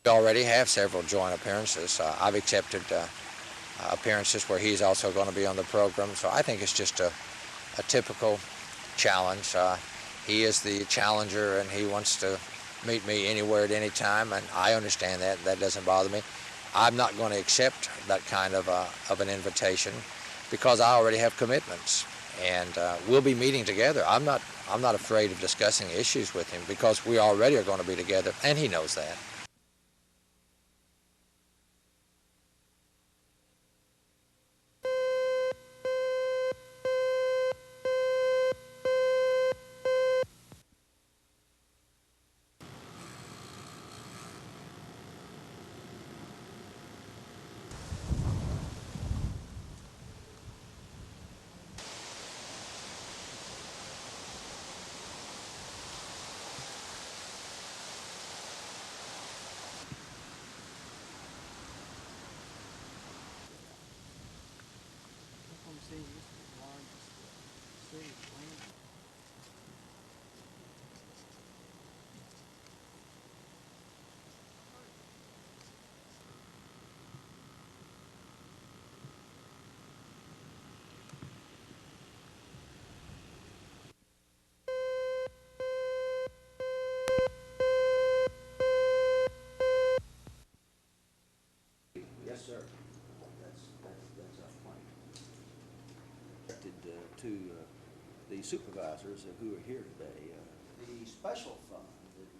already have several joint appearances. I've accepted appearances where he's also going to be on the program, so I think it's just a typical challenge. He is the challenger, and he wants to meet me anywhere at any time, and I understand that. That doesn't bother me. I'm not going to accept that kind of an invitation because I already have commitments, and we'll be meeting together. I'm not afraid of discussing issues with him because we already are going to be together, and he knows that. Yes, sir. That's our plan. To the supervisors who are here today, the special fund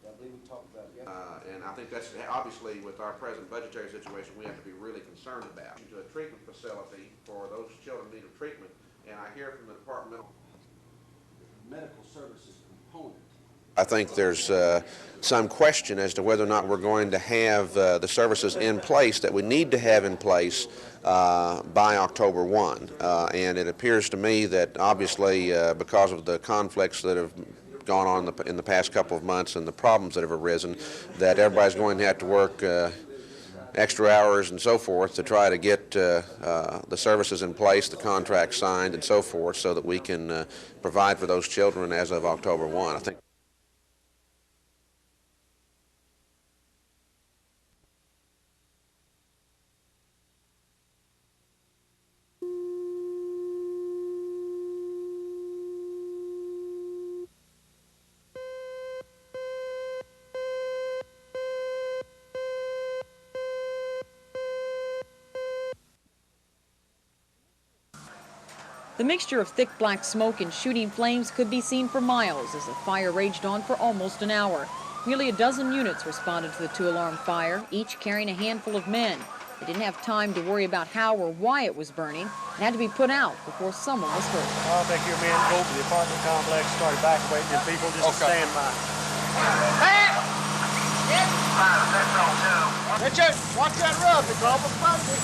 that I believe we talked about yesterday. And I think that's obviously with our present budgetary situation we have to be really concerned about. To a treatment facility for those children in need of treatment, and I hear from the departmental medical services component. I think there's some question as to whether or not we're going to have the services in place that we need to have in place by October 1. And it appears to me that obviously because of the conflicts that have gone on in the past couple of months and the problems that have arisen, that everybody's going to have to work extra hours and so forth to try to get the services in place, the contract signed and so forth, so that we can provide for those children as of October 1. I think. The mixture of thick black smoke and shooting flames could be seen for miles as the fire raged on for almost an hour. Nearly a dozen units responded to the two-alarm fire, each carrying a handful of men. They didn't have time to worry about how or why it was burning. It had to be put out before someone was hurt. I'll take your men, go to the apartment complex, start evacuating, and people just stand by. Richard, watch that roof, it's all bumpy.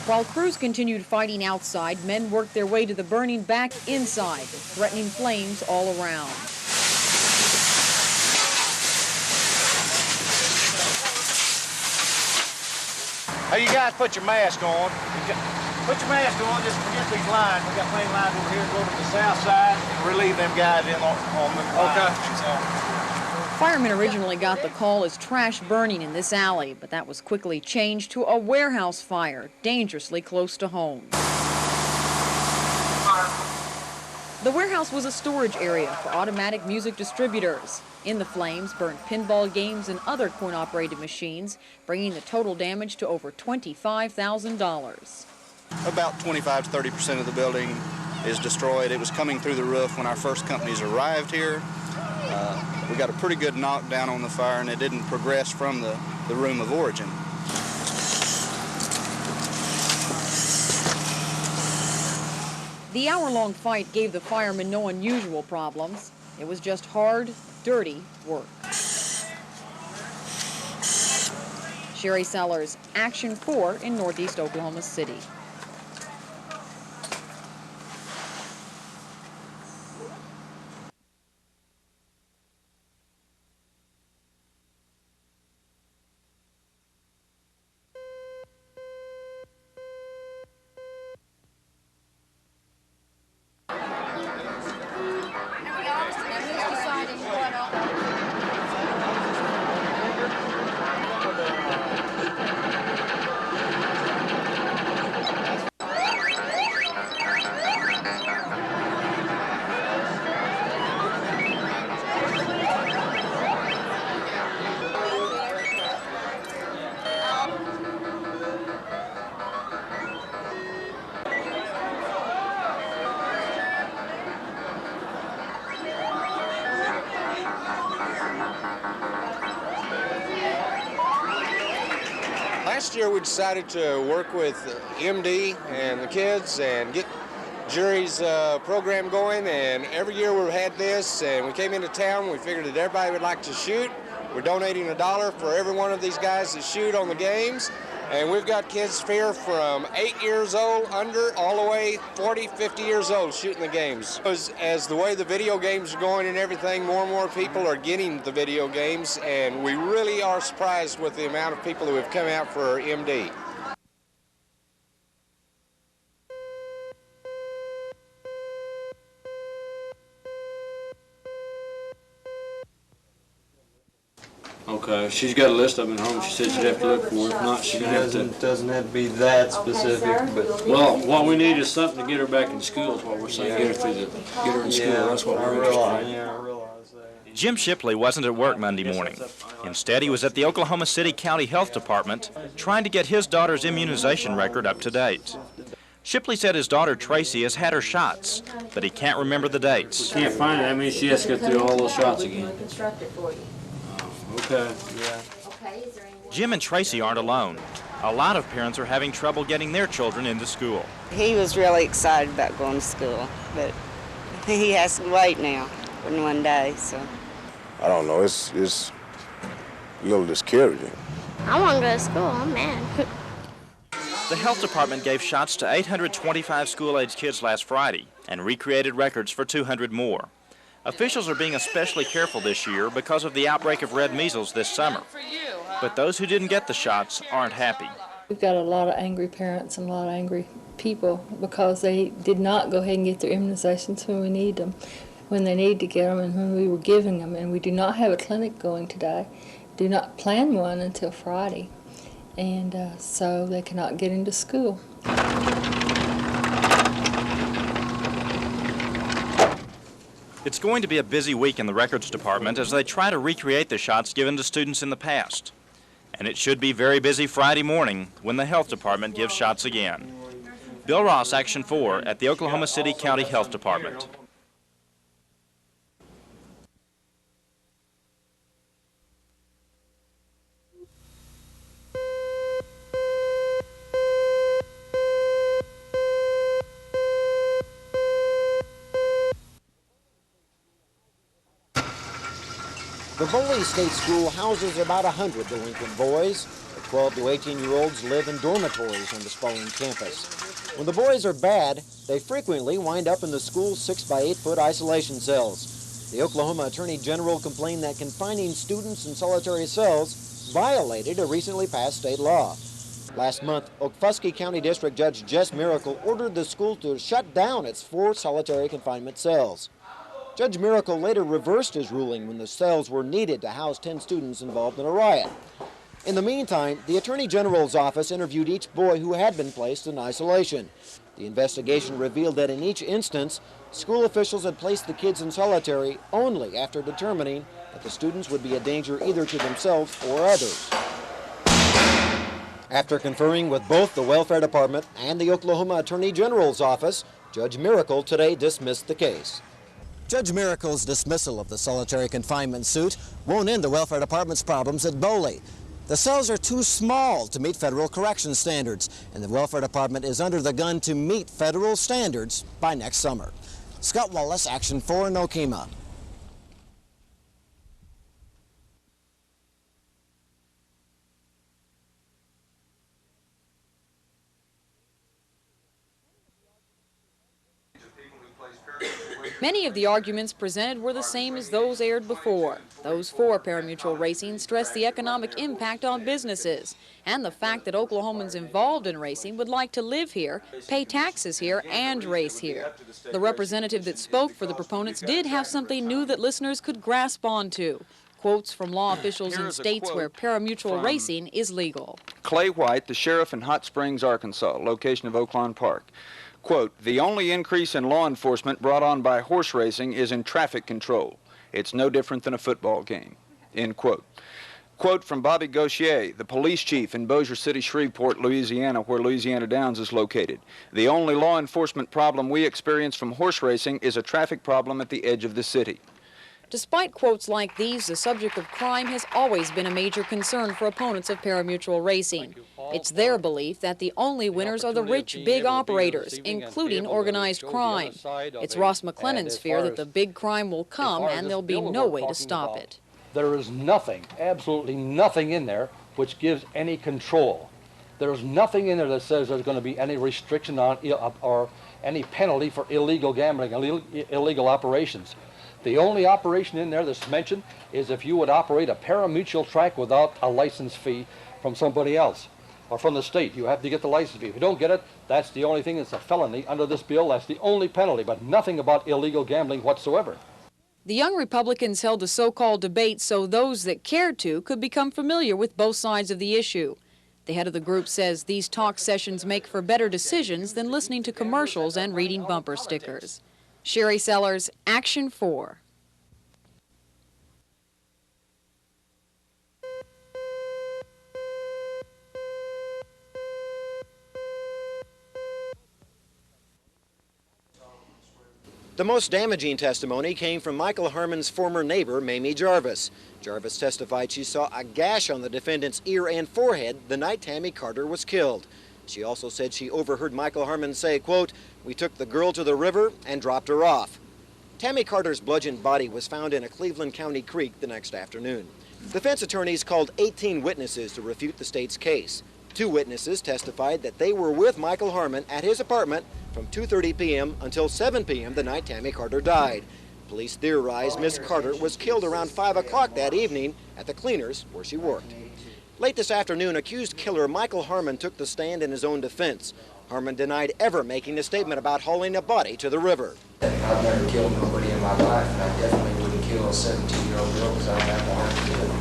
While crews continued fighting outside, men worked their way to the burning back inside, threatening flames all around. Hey, you guys put your mask on. Put your mask on, just forget these lines. We got main lines over here, go to the south side and relieve them guys in on the line. Okay. Firemen originally got the call as trash burning in this alley, but that was quickly changed to a warehouse fire, dangerously close to home. The warehouse was a storage area for Automatic Music Distributors. In the flames burned pinball games and other coin-operated machines, bringing the total damage to over $25,000. About 25 to 30% of the building is destroyed. It was coming through the roof when our first companies arrived here. We got a pretty good knockdown on the fire, and it didn't progress from the room of origin. The hour-long fight gave the firemen no unusual problems. It was just hard, dirty work. Sherry Sellers, Action 4 in Northeast Oklahoma City. last year we decided to work with MD and the kids and get jury's program going, and every year we've had this, and we came into town, we figured that everybody would like to shoot. We're donating $1 for every one of these guys that shoot on the games, and we've got kids here from 8 years old under all the way 40, 50 years old shooting the games. As the way the video games are going and everything, more and more people are getting the video games, and we really are surprised with the amount of people who have come out for MD. Okay, she's got a list of them at home. She said she'd have to look for it. If not, she's going to have to. Doesn't have to be that specific, but. Well, what we need is something to get her back in school is what we're saying. Get her in school. That's what we're interested in. Yeah, I realize that. Jim Shipley wasn't at work Monday morning. Instead, he was at the Oklahoma City County Health Department trying to get his daughter's immunization record up to date. Shipley said his daughter Tracy has had her shots, but he can't remember the dates. Can't find it. I mean, she has to go through all those shots again. Okay. Yeah. Jim and Tracy aren't alone. A lot of parents are having trouble getting their children into school. He was really excited about going to school, but he has to wait now for one day, so. I don't know, it's a little discouraging. I want to go to school, I'm mad. The health department gave shots to 825 school-age kids last Friday and recreated records for 200 more. Officials are being especially careful this year because of the outbreak of red measles this summer. But those who didn't get the shots aren't happy. We've got a lot of angry parents and a lot of angry people because they did not go ahead and get their immunizations when we need them, when they need to get them, and when we were giving them. And we do not have a clinic going today. Do not plan one until Friday. And so they cannot get into school. It's going to be a busy week in the records department as they try to recreate the shots given to students in the past. And it should be very busy Friday morning when the health department gives shots again. Bill Ross, Action 4 at the Oklahoma City County Health Department. The Boley State School houses about 100 delinquent boys. The 12 to 18-year-olds live in dormitories on the sprawling campus. When the boys are bad, they frequently wind up in the school's 6 by 8 foot isolation cells. The Oklahoma Attorney General complained that confining students in solitary cells violated a recently passed state law. Last month, Okfuskee County District Judge Jess Miracle ordered the school to shut down its 4 solitary confinement cells. Judge Miracle later reversed his ruling when the cells were needed to house 10 students involved in a riot. In the meantime, the Attorney General's office interviewed each boy who had been placed in isolation. The investigation revealed that in each instance, school officials had placed the kids in solitary only after determining that the students would be a danger either to themselves or others. After conferring with both the Welfare Department and the Oklahoma Attorney General's office, Judge Miracle today dismissed the case. Judge Miracle's dismissal of the solitary confinement suit won't end the Welfare Department's problems at Boley. The cells are too small to meet federal correction standards, and the Welfare Department is under the gun to meet federal standards by next summer. Scott Wallace, Action 4 in Okemah. Many of the arguments presented were the same as those aired before. Those for pari-mutuel racing stressed the economic impact on businesses and the fact that Oklahomans involved in racing would like to live here, pay taxes here, and race here. The representative that spoke for the proponents did have something new that listeners could grasp onto. Quotes from law officials in states where pari-mutuel racing is legal. Clay White, the sheriff in Hot Springs, Arkansas, location of Oaklawn Park. Quote, the only increase in law enforcement brought on by horse racing is in traffic control. It's no different than a football game, end quote. Quote from Bobby Gauchier, the police chief in Bossier City, Shreveport, Louisiana, where Louisiana Downs is located. The only law enforcement problem we experience from horse racing is a traffic problem at the edge of the city. Despite quotes like these, the subject of crime has always been a major concern for opponents of pari-mutuel racing. It's their belief that the only winners are the rich, big operators, including organized crime. It's Ross McLennan's fear that the big crime will come and there'll be no way to stop it. There is nothing, absolutely nothing in there which gives any control. There's nothing in there that says there's going to be any restriction on or any penalty for illegal gambling, illegal operations. The only operation in there that's mentioned is if you would operate a pari-mutuel track without a license fee from somebody else or from the state. You have to get the license fee. If you don't get it, that's the only thing that's a felony under this bill. That's the only penalty, but nothing about illegal gambling whatsoever. The young Republicans held a so-called debate so those that cared to could become familiar with both sides of the issue. The head of the group says these talk sessions make for better decisions than listening to commercials and reading bumper stickers. Sherry Sellers, Action 4. The most damaging testimony came from Michael Harmon's former neighbor, Mamie Jarvis. Jarvis testified she saw a gash on the defendant's ear and forehead the night Tammy Carter was killed. She also said she overheard Michael Harmon say, quote, "We took the girl to the river and dropped her off." Tammy Carter's bludgeoned body was found in a Cleveland County creek the next afternoon. Defense attorneys called 18 witnesses to refute the state's case. 2 witnesses testified that they were with Michael Harmon at his apartment from 2:30 p.m. until 7 p.m. the night Tammy Carter died. Police theorize Miss Carter was killed around 5 o'clock that evening at the cleaners where she worked. Late this afternoon, accused killer Michael Harmon took the stand in his own defense. Harmon denied ever making a statement about hauling a body to the river. I've never killed nobody in my life, and I definitely wouldn't kill a 17-year-old girl because I don't have the heart to do it.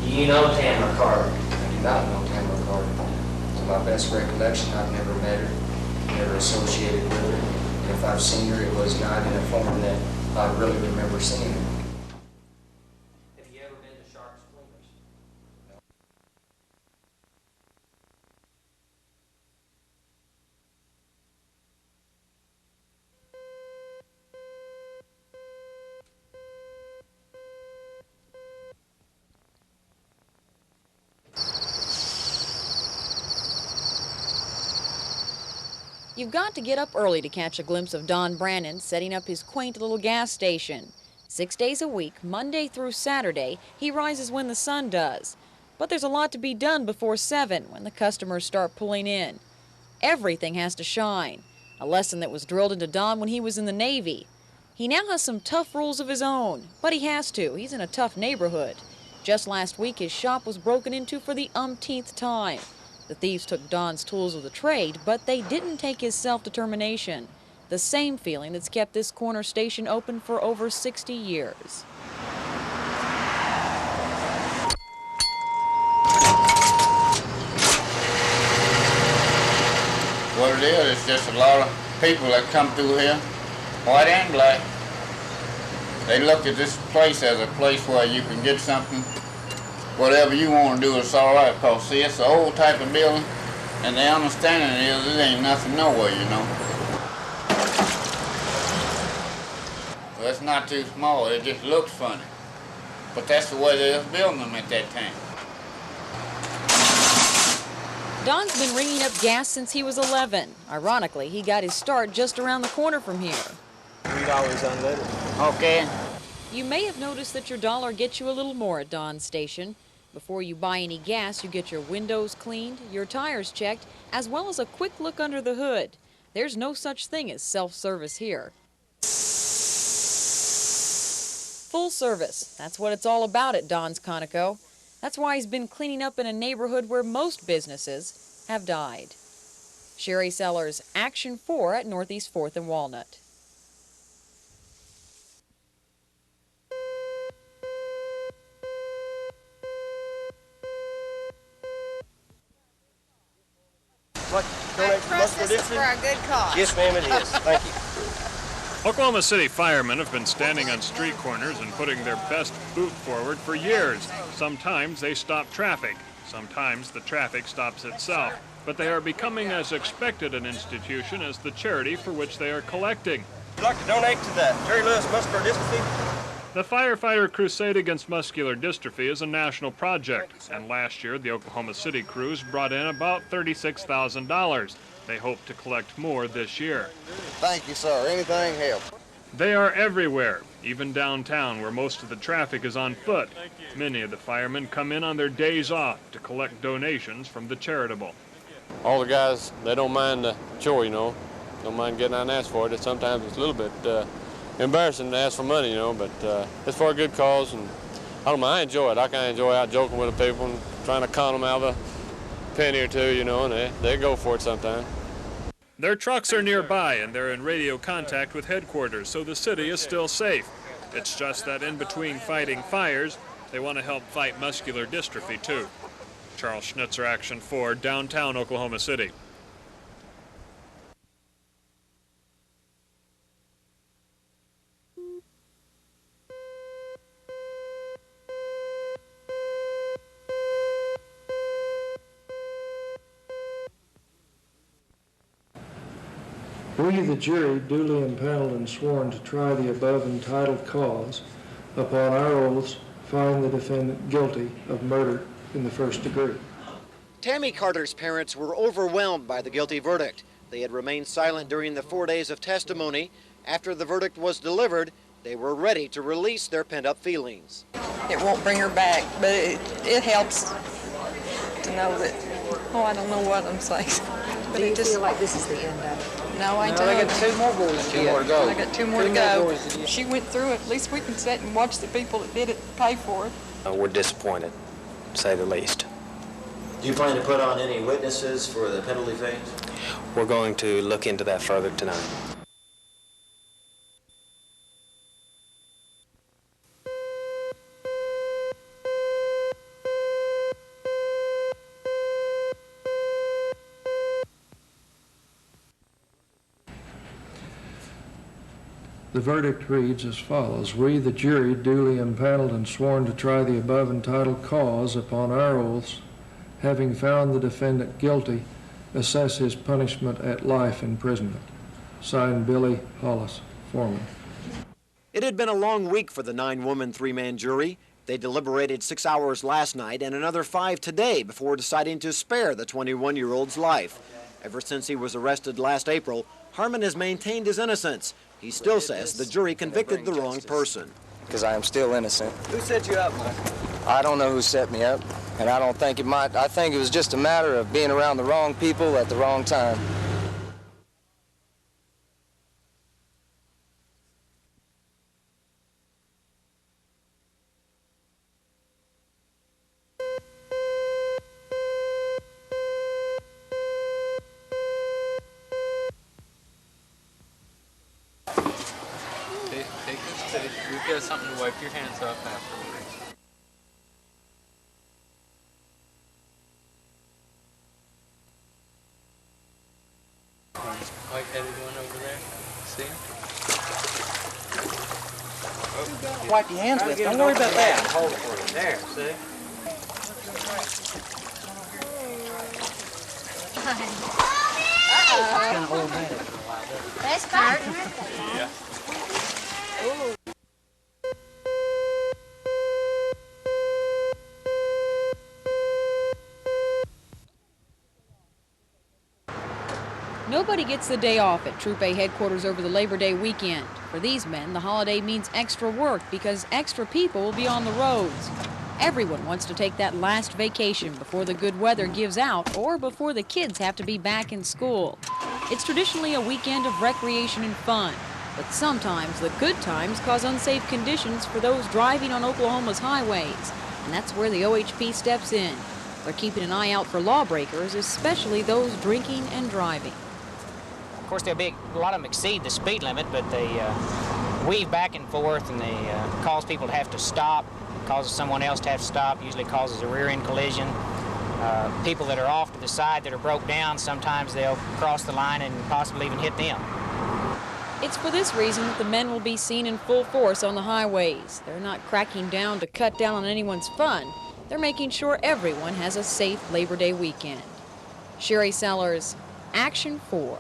Do you know Tammy Carter? I do not know Tammy Carter. To my best recollection, I've never met her, never associated with her. And if I've seen her, it was not in a form that I really remember seeing her. Have you ever been to Sharp's Cleaners? You've got to get up early to catch a glimpse of Don Brannon setting up his quaint little gas station. 6 days a week, Monday through Saturday, he rises when the sun does. But there's a lot to be done before 7 when the customers start pulling in. Everything has to shine, a lesson that was drilled into Don when he was in the Navy. He now has some tough rules of his own, but he has to. He's in a tough neighborhood. Just last week, his shop was broken into for the umpteenth time. The thieves took Don's tools of the trade, but they didn't take his self-determination, the same feeling that's kept this corner station open for over 60 years. What it is, it's just a lot of people that come through here, white and black. They look at this place as a place where you can get something. Whatever you want to do, it's all right, because, see, it's an old type of building, and the understanding is it ain't nothing nowhere, you know. Well, it's not too small, it just looks funny. But that's the way they was building them at that time. Don's been ringing up gas since he was 11. Ironically, he got his start just around the corner from here. $3 unleaded. Okay. You may have noticed that your dollar gets you a little more at Don's station. Before you buy any gas, you get your windows cleaned, your tires checked, as well as a quick look under the hood. There's no such thing as self-service here. Full service, that's what it's all about at Don's Conoco. That's why he's been cleaning up in a neighborhood where most businesses have died. Sherry Sellers, Action 4 at Northeast 4th and Walnut. I trust this is for a good cause. Yes, ma'am, it is. Thank you. Oklahoma City firemen have been standing on street corners and putting their best boot forward for years. Sometimes they stop traffic. Sometimes the traffic stops itself. But they are becoming as expected an institution as the charity for which they are collecting. Would you like to donate to the Jerry Lewis Muscular Dystrophy? The Firefighter Crusade Against Muscular Dystrophy is a national project, and last year the Oklahoma City crews brought in about $36,000. They hope to collect more this year. Thank you, sir. Anything helps. They are everywhere, even downtown where most of the traffic is on foot. Many of the firemen come in on their days off to collect donations from the charitable. All the guys, they don't mind the chore, you know. Don't mind getting out and ask for it. Sometimes it's a little bit embarrassing to ask for money, you know, but it's for a good cause, and I don't mind. I enjoy it. I kind of enjoy out joking with the people and trying to con them out of a penny or two, you know, and they go for it sometimes. Their trucks are nearby, and they're in radio contact with headquarters, so the city is still safe. It's just that in between fighting fires, they want to help fight muscular dystrophy, too. Charles Schnitzer, Action 4, downtown Oklahoma City. We, the jury, duly impaneled and sworn to try the above entitled cause, upon our oaths, find the defendant guilty of murder in the first degree. Tammy Carter's parents were overwhelmed by the guilty verdict. They had remained silent during the 4 days of testimony. After the verdict was delivered, they were ready to release their pent-up feelings. It won't bring her back, but it helps to know that, oh, I don't know what I'm saying. But Do you feel like this is the end of it? No, I don't. I got 2 more boys to go. I got 2 more to go. She went through it. At least we can sit and watch the people that did it pay for it. We're disappointed, to say the least. Do you plan to put on any witnesses for the penalty phase? We're going to look into that further tonight. The verdict reads as follows. We, the jury, duly impaneled and sworn to try the above entitled cause upon our oaths, having found the defendant guilty, assess his punishment at life imprisonment. Signed, Billy Hollis, foreman. It had been a long week for the 9-woman, 3-man jury. They deliberated 6 hours last night and another 5 today before deciding to spare the 21-year-old's life. Ever since he was arrested last April, Harmon has maintained his innocence. He still says the jury convicted the wrong person. Because I am still innocent. Who set you up, Mike? I don't know who set me up, and I don't think it might. I think it was just a matter of being around the wrong people at the wrong time. You've got something to wipe your hands off afterwards. White-headed one over there. See him? Wipe your hands with. Don't worry about that. Hold it for you. There, see? It's kind of automatic. That's Bart. Yeah. Ooh. Nobody gets the day off at Troop A headquarters over the Labor Day weekend. For these men, the holiday means extra work because extra people will be on the roads. Everyone wants to take that last vacation before the good weather gives out or before the kids have to be back in school. It's traditionally a weekend of recreation and fun, but sometimes the good times cause unsafe conditions for those driving on Oklahoma's highways, and that's where the OHP steps in. They're keeping an eye out for lawbreakers, especially those drinking and driving. Of course, a lot of them exceed the speed limit, but they weave back and forth, and they cause people to have to stop, causes someone else to have to stop, usually causes a rear-end collision. People that are off to the side that are broke down, sometimes they'll cross the line and possibly even hit them. It's for this reason that the men will be seen in full force on the highways. They're not cracking down to cut down on anyone's fun. They're making sure everyone has a safe Labor Day weekend. Sherry Sellers, Action 4.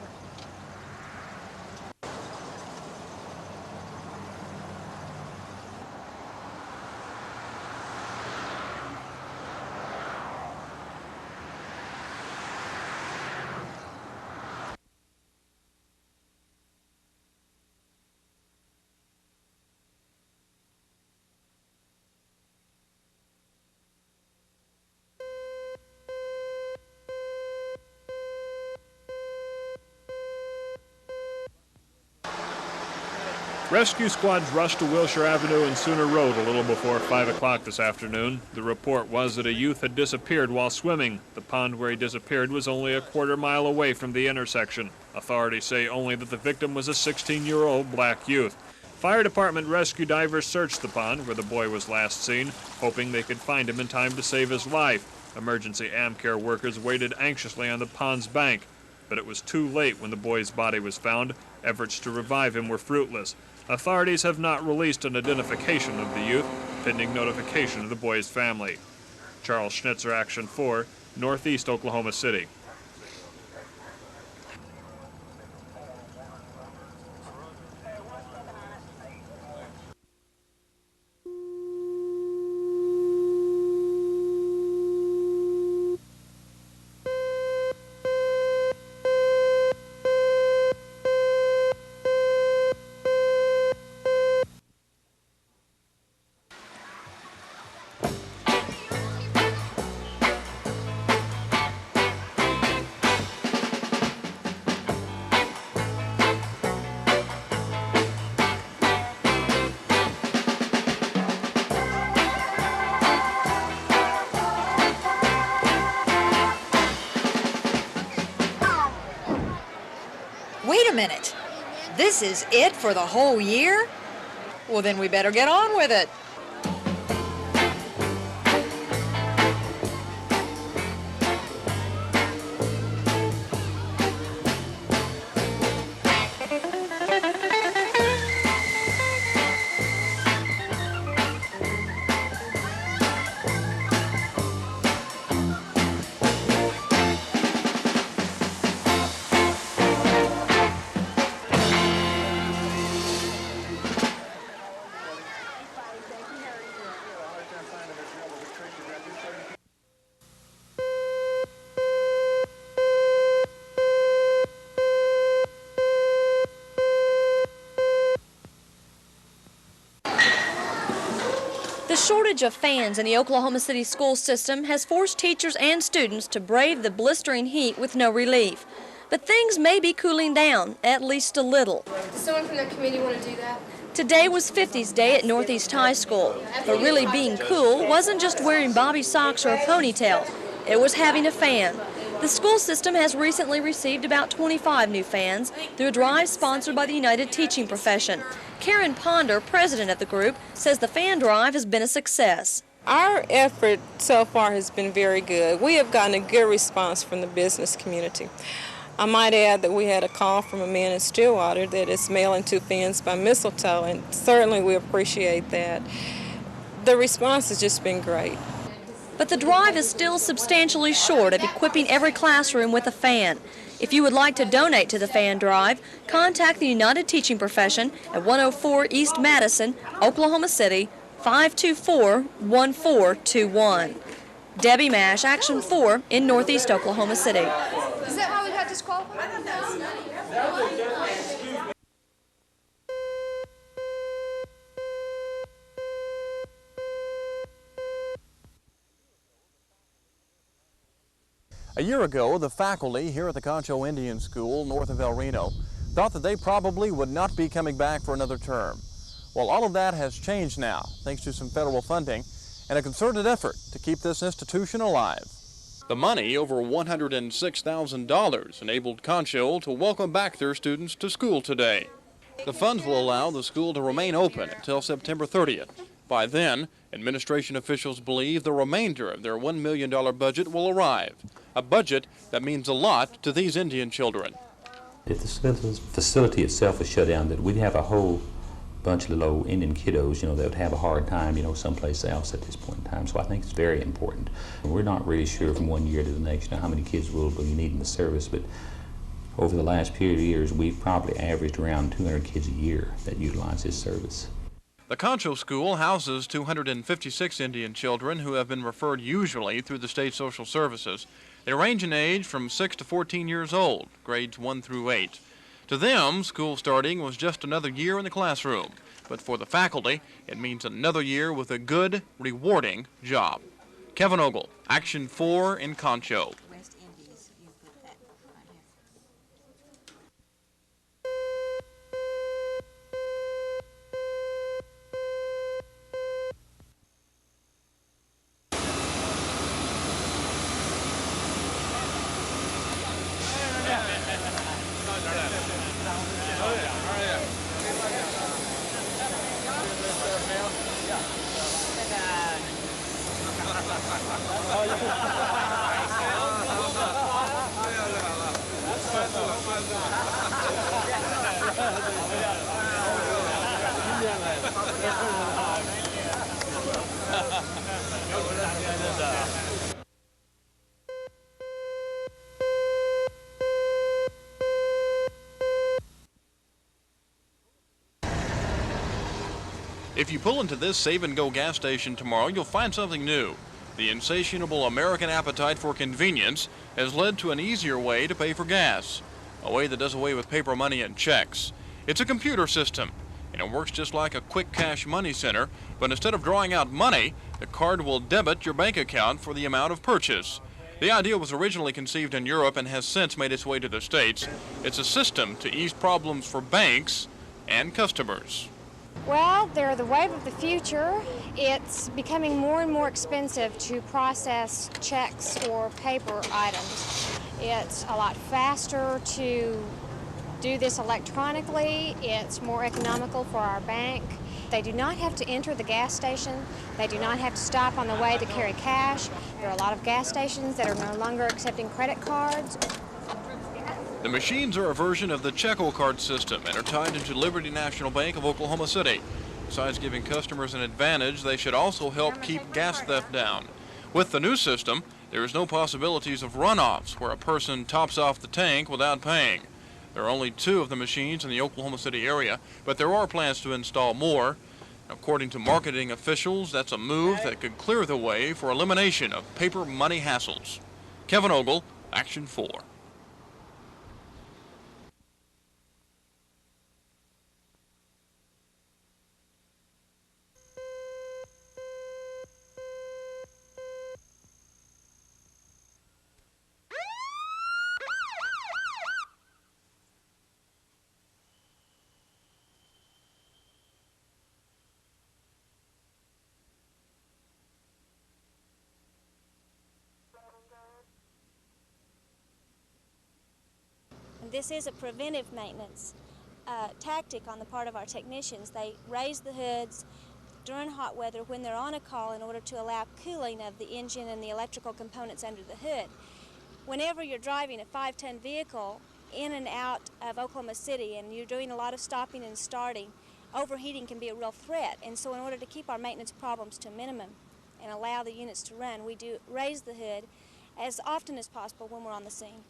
Rescue squads rushed to Wilshire Avenue and Sooner Road a little before 5 o'clock this afternoon. The report was that a youth had disappeared while swimming. The pond where he disappeared was only a quarter-mile away from the intersection. Authorities say only that the victim was a 16-year-old black youth. Fire department rescue divers searched the pond where the boy was last seen, hoping they could find him in time to save his life. Emergency Amcare workers waited anxiously on the pond's bank, but it was too late when the boy's body was found. Efforts to revive him were fruitless. Authorities have not released an identification of the youth, pending notification of the boy's family. Charles Schnitzer, Action 4, Northeast Oklahoma City. Wait a minute. This is it for the whole year? Well, then we better get on with it. The shortage of fans in the Oklahoma City school system has forced teachers and students to brave the blistering heat with no relief. But things may be cooling down, at least a little. Does someone from the committee want to do that? Today was 50s Day at Northeast High School. But really being cool wasn't just wearing bobby socks or a ponytail. It was having a fan. The school system has recently received about 25 new fans through a drive sponsored by the United Teaching Profession. Karen Ponder, president of the group, says the fan drive has been a success. Our effort so far has been very good. We have gotten a good response from the business community. I might add that we had a call from a man in Stillwater that is mailing 2 fans by mistletoe, and certainly we appreciate that. The response has just been great. But the drive is still substantially short of equipping every classroom with a fan. If you would like to donate to the fan drive, contact the United Teaching Profession at 104 East Madison, Oklahoma City, 524-1421. Debbie Mash, Action 4 in Northeast Oklahoma City. Is that why we got disqualified? A year ago, the faculty here at the Concho Indian School north of El Reno thought that they probably would not be coming back for another term. Well, all of that has changed now, thanks to some federal funding and a concerted effort to keep this institution alive. The money, over $106,000, enabled Concho to welcome back their students to school today. The funds will allow the school to remain open until September 30th. By then, administration officials believe the remainder of their $1 million budget will arrive, a budget that means a lot to these Indian children. If the facility itself was shut down, that we'd have a whole bunch of little old Indian kiddos, that would have a hard time, someplace else at this point in time. So I think it's very important. We're not really sure from one year to the next, how many kids will be needing the service, but over the last period of years, we've probably averaged around 200 kids a year that utilize this service. The Concho School houses 256 Indian children who have been referred usually through the state social services. They range in age from 6 to 14 years old, grades 1 through 8. To them, school starting was just another year in the classroom. But for the faculty, it means another year with a good, rewarding job. Kevin Ogle, Action 4 in Concho. If you pull into this Save and Go gas station tomorrow, you'll find something new. The insatiable American appetite for convenience has led to an easier way to pay for gas, a way that does away with paper money and checks. It's a computer system, and it works just like a quick cash money center, but instead of drawing out money, the card will debit your bank account for the amount of purchase. The idea was originally conceived in Europe and has since made its way to the States. It's a system to ease problems for banks and customers. Well, they're the wave of the future. It's becoming more and more expensive to process checks or paper items. It's a lot faster to do this electronically. It's more economical for our bank. They do not have to enter the gas station. They do not have to stop on the way to carry cash. There are a lot of gas stations that are no longer accepting credit cards. The machines are a version of the CheckOKard system and are tied into Liberty National Bank of Oklahoma City. Besides giving customers an advantage, they should also help keep gas theft down. With the new system, there is no possibilities of runoffs where a person tops off the tank without paying. There are only 2 of the machines in the Oklahoma City area, but there are plans to install more. According to marketing officials, that's a move that could clear the way for elimination of paper money hassles. Kevin Ogle, Action 4. This is a preventive maintenance tactic on the part of our technicians. They raise the hoods during hot weather when they're on a call in order to allow cooling of the engine and the electrical components under the hood. Whenever you're driving a 5-ton vehicle in and out of Oklahoma City and you're doing a lot of stopping and starting, overheating can be a real threat. And so in order to keep our maintenance problems to a minimum and allow the units to run, we do raise the hood as often as possible when we're on the scene.